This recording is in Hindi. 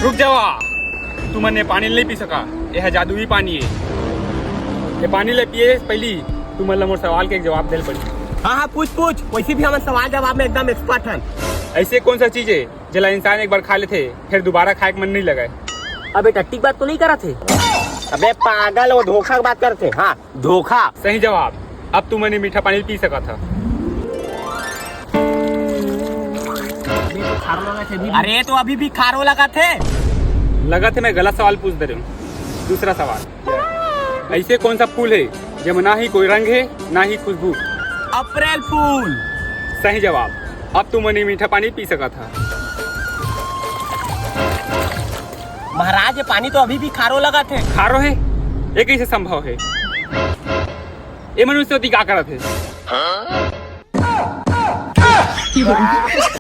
रुक जावा, तू मने पानी नहीं पी सका, यह जादुई पानी है। ये पानी ले पिए पहली तू मतलब मोर सवाल के एक जवाब देल पड़ी। हाँ हाँ पूछ पूछ, वैसे भी हमारे सवाल जवाब में एकदम एक्सपर्ट हैं। ऐसे कौन सा चीज है जला इंसान एक बार खा लेते फिर दोबारा खाए के मन नहीं लगा? अबे टट्टी की बात तो नहीं करा थे। अबे पागल, वो धोखा की बात करते। हाँ धोखा सही जवाब। अब तू मैंने मीठा पानी पी सका था। अरे तो अभी भी खारो लगा थे। लगा थे मैं गलत सवाल पूछ दे रहा हूँ। दूसरा सवाल, ऐसे कौन सा फूल है जब ना ही कोई रंग है ना ही खुशबू? अप्रैल फूल। सही जवाब। अब तू मैंने मीठा पानी पी सका था। महाराज ये पानी तो अभी भी खारो लगा थे। खारो है? ये कैसे संभव है? ये मनुष्य क्या करा थे?